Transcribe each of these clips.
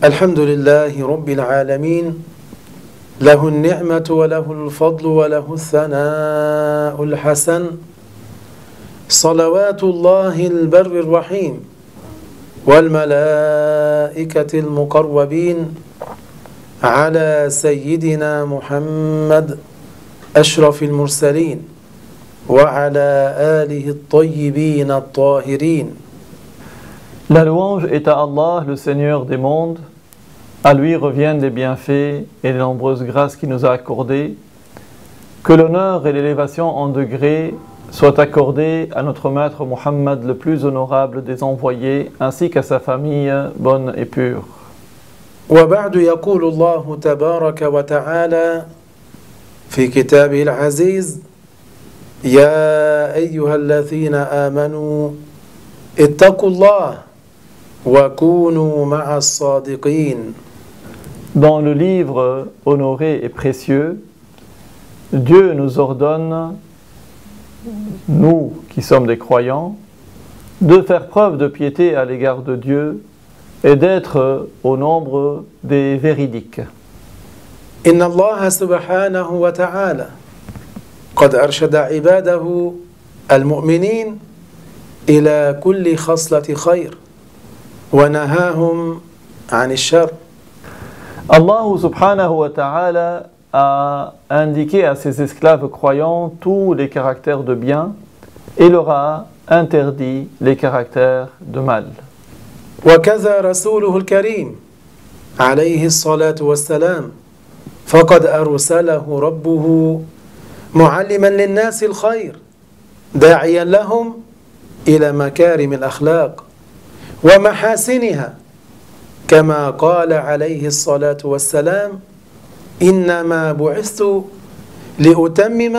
الحمد لله رب العالمين له النعمة وله الفضل وله الثناء الحسن صلوات الله البر الرحيم والملائكة المقربين على سيدنا محمد أشرف المرسلين وعلى آله الطيبين الطاهرين. La louange est à Allah, le Seigneur des mondes. À lui reviennent les bienfaits et les nombreuses grâces qu'il nous a accordées. Que l'honneur et l'élévation en degrés soient accordés à notre maître Muhammad, le plus honorable des envoyés, ainsi qu'à sa famille bonne et pure. وبعد يقول الله تبارك وتعالى في كتابه العزيز يا أيها الذين آمنوا اتقوا الله وكونوا مع الصادقين. Dans le livre honoré et précieux, Dieu nous ordonne, nous qui sommes des croyants, de faire preuve de piété à l'égard de Dieu et d'être au nombre des véridiques. إن الله سبحانه وتعالى قد أرشد عباده المؤمنين إلى كل خصلة خير ونهاهم عن الشر. Allah subhanahu wa ta'ala a indiqué à ses esclaves croyants tous les caractères de bien et leur a interdit les caractères de mal. وكذا رسوله الكريم عليه الصلاة والسلام فقد أرسله ربه معلما للناس الخير داعيا لهم إلى مكارم الأخلاق ومحاسنها كما قال عليه الصلاة والسلام إنما بعثت لأتمم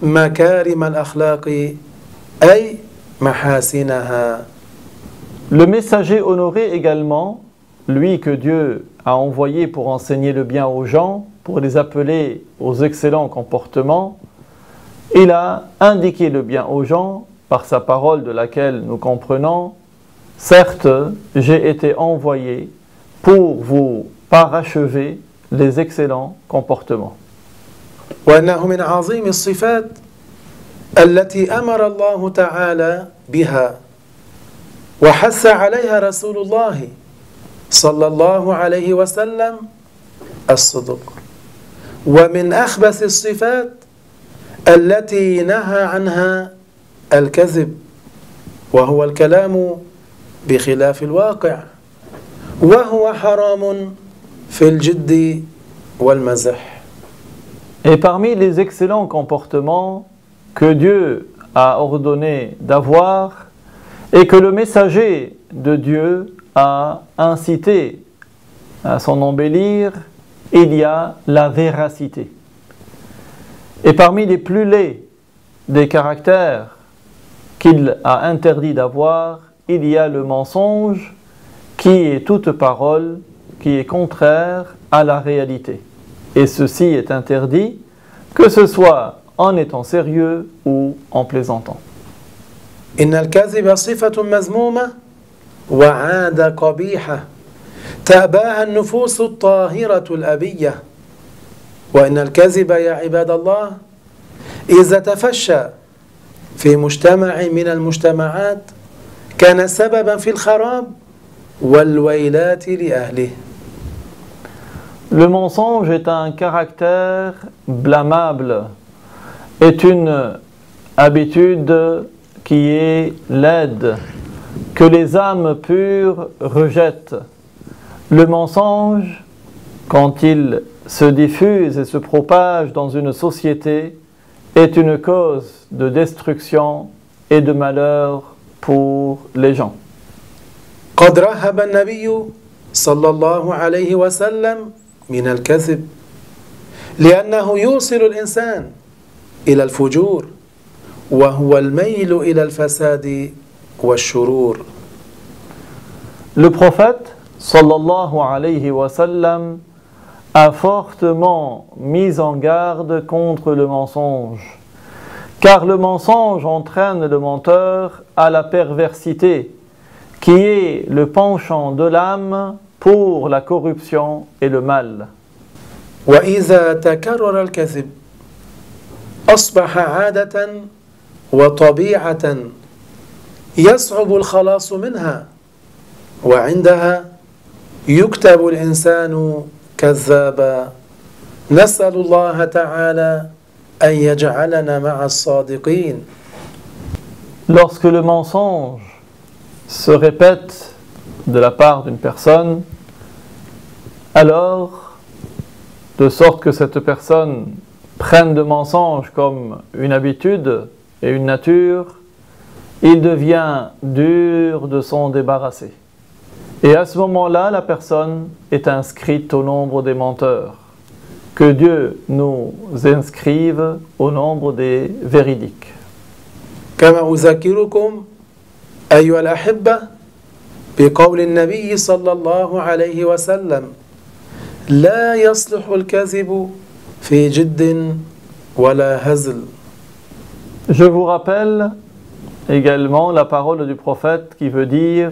مكارم الأخلاق أي محاسنها. Le messager honoré également, lui que Dieu a envoyé pour enseigner le bien aux gens, pour les appeler aux excellents comportements, il a indiqué le bien aux gens par sa parole de laquelle nous comprenons: certes, j'ai été envoyé pour vous parachever les excellents comportements. وأنه من عظيم الصفات التي أمر الله تعالى بها وحث عليها رسول الله صلى الله عليه وسلم الصدق، ومن أخبث الصفات التي نهى عنها الكذب وهو الكلام بخلاف الواقع وهو حرام في الجد والمزح. Et parmi les excellents comportements que Dieu a ordonné d'avoir et que le messager de Dieu a incité à s'en embellir, il y a la véracité. Et parmi les plus laids des caractères qu'il a interdit d'avoir, il y a le mensonge, qui est toute parole qui est contraire à la réalité. Et ceci est interdit, que ce soit en étant sérieux ou en plaisantant. إن الكذب صفة مذمومة وعادة قبيحة تأباها النفوس الطاهرة الأبية، وإن الكذب يا عباد الله إذا تفشى في مجتمع من المجتمعات كان سببا في الخراب والويلات لأهله. Le mensonge est un caractère blâmable, est une habitude qui est laide, que les âmes pures rejettent. Le mensonge, quand il se diffuse et se propage dans une société, est une cause de destruction et de malheur pour les gens. قد رهب النبي صلى الله عليه وسلم من الكذب لأنه يوصل الإنسان إلى الفجور وهو الميل إلى الفساد والشرور. Le prophète sallallahu alayhi wa sallam a fortement mis en garde contre le mensonge, car le mensonge entraîne le menteur à la perversité, qui est le penchant de l'âme pour la corruption et le mal. وإذا تكرر الكذب أصبح عادة وطبيعة يصعب الخلاص منها وعندها يكتب الإنسان كذابا نسأل الله تعالى أن يجعلنا مع الصادقين. Lorsque le mensonge se répète de la part d'une personne, alors, de sorte que cette personne prenne le mensonge comme une habitude et une nature, il devient dur de s'en débarrasser. Et à ce moment-là, la personne est inscrite au nombre des menteurs. Que Dieu nous inscrive au nombre des véridiques. كما أذكركم أيها الأحبة بقول النبي صلى الله عليه وسلم لا يصلح الكذب في جد ولا هزل. Je vous rappelle également la parole du prophète qui veut dire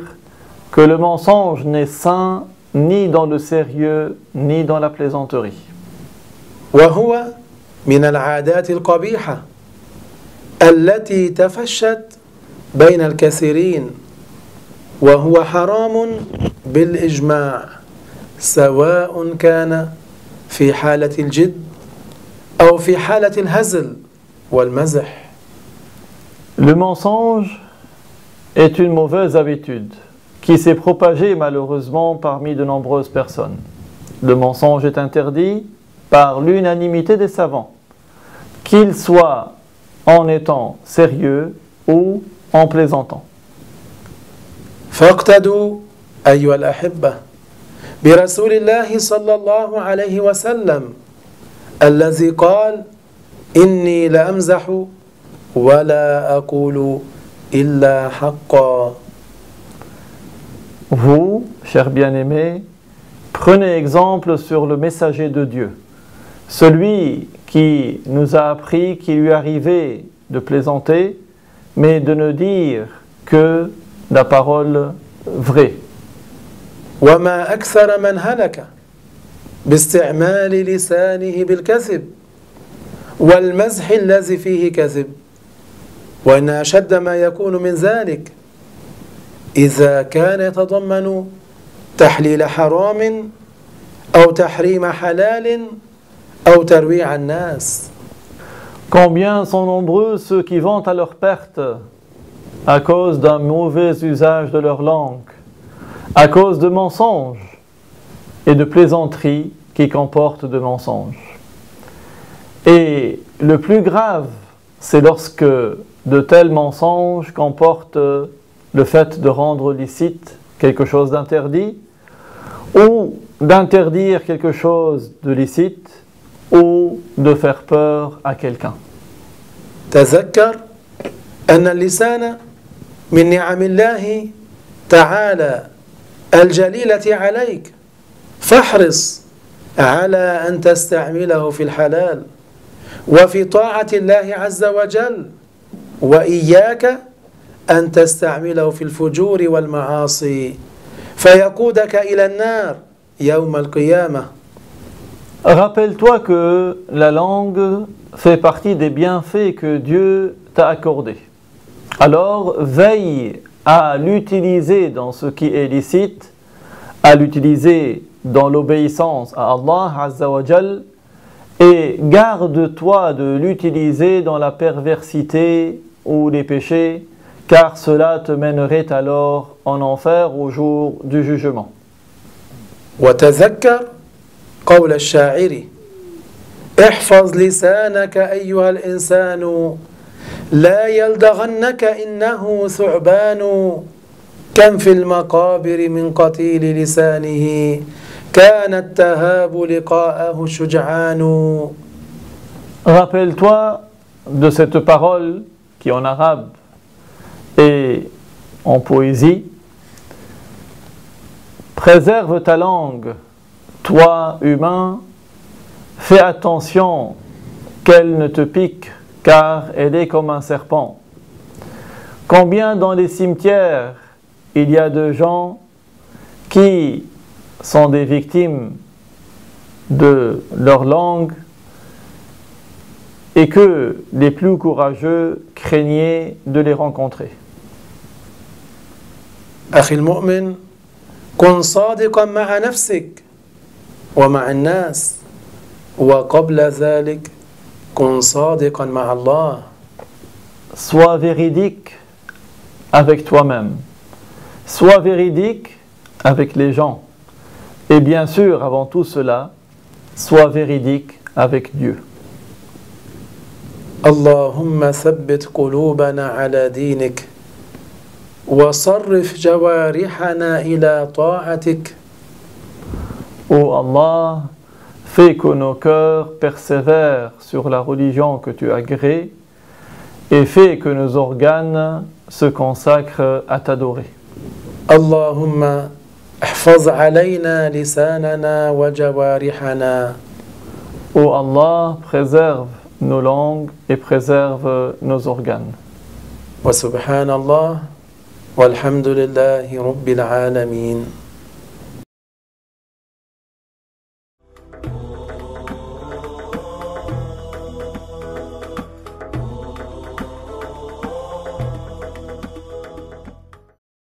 que le mensonge n'est sain ni dans le sérieux ni dans la plaisanterie. وهو من العادات القبيحة التي تفشت بين الكثيرين وهو حرام بالإجماع سواء كان في حالة الجد أو في حالة الهزل والمزح. Le mensonge est une mauvaise habitude qui s'est propagée malheureusement parmi de nombreuses personnes. Le mensonge est interdit par l'unanimité des savants, qu'il soit en étant sérieux ou en plaisantant. فاقتدوا أيها الأحبة برسول الله صلى الله عليه وسلم الذي قال إني لأمزح ولا أقول إلا حقا. Vous, chers bien-aimés, prenez exemple sur le messager de Dieu, celui qui nous a appris qu'il lui arrivait de plaisanter, mais de ne dire que la parole vraie. وما أكثر من هلك باستعمال لسانه بالكذب والمزح الذي فيه كذب وإن أشد ما يكون من ذلك إذا كان يتضمن تحليل حرام أو تحريم حلال أو ترويع الناس. Combien sont nombreux ceux qui vont à leur perte à cause d'un mauvais usage de leur langue, à cause de mensonges et de plaisanteries qui comportent de mensonges. Et le plus grave, c'est lorsque de tels mensonges comportent le fait de rendre licite quelque chose d'interdit ou d'interdire quelque chose de licite ou de faire peur à quelqu'un. تذكر أن اللسان من نعم الله تعالى الجليلة عليك فاحرص على أن تستعمله في الحلال وفي طاعة الله عز وجل وإياك أن تستعمله في الفجور والمعاصي فيقودك إلى النار يوم القيامة. Rappelle-toi que la langue fait partie des bienfaits que Dieu t'a accordés. Alors veille à l'utiliser dans ce qui est licite, à l'utiliser dans l'obéissance à Allah Azza wa Jal, et garde-toi de l'utiliser dans la perversité ou les péchés, car cela te mènerait alors en enfer au jour du jugement. وتذكر قول الشاعر احفظ لسانك أيها الإنسان لا يلدغنك إنه ثعبان كم في المقابر من قتيل لسانه كان التهاب لقاءه شجعان. Rappelle-toi de cette parole qui en arabe et en poésie. Préserve ta langue, toi humain, fais attention qu'elle ne te pique, car elle est comme un serpent. Combien dans les cimetières il y a de gens qui sont des victimes de leur langue et que les plus courageux craignaient de les rencontrer. أخي المؤمن كن صادقا مع نفسك ومع الناس وقبل ذلك كن صادقا مع الله. Sois véridique avec toi-même. Sois véridique avec les gens. Et bien sûr, avant tout cela, sois véridique avec Dieu. اللهم ثبت قلوبنا على دينك وصرف جوارحنا إلى طاعتك. Ô Allah, fais que nos cœurs persévèrent sur la religion que tu as créée et fais que nos organes se consacrent à t'adorer. اللهم احفظ علينا لساننا وجوارحنا. Ô Allah, préserve nos langues et préserve nos organes. وسبحان الله والحمد لله رب العالمين.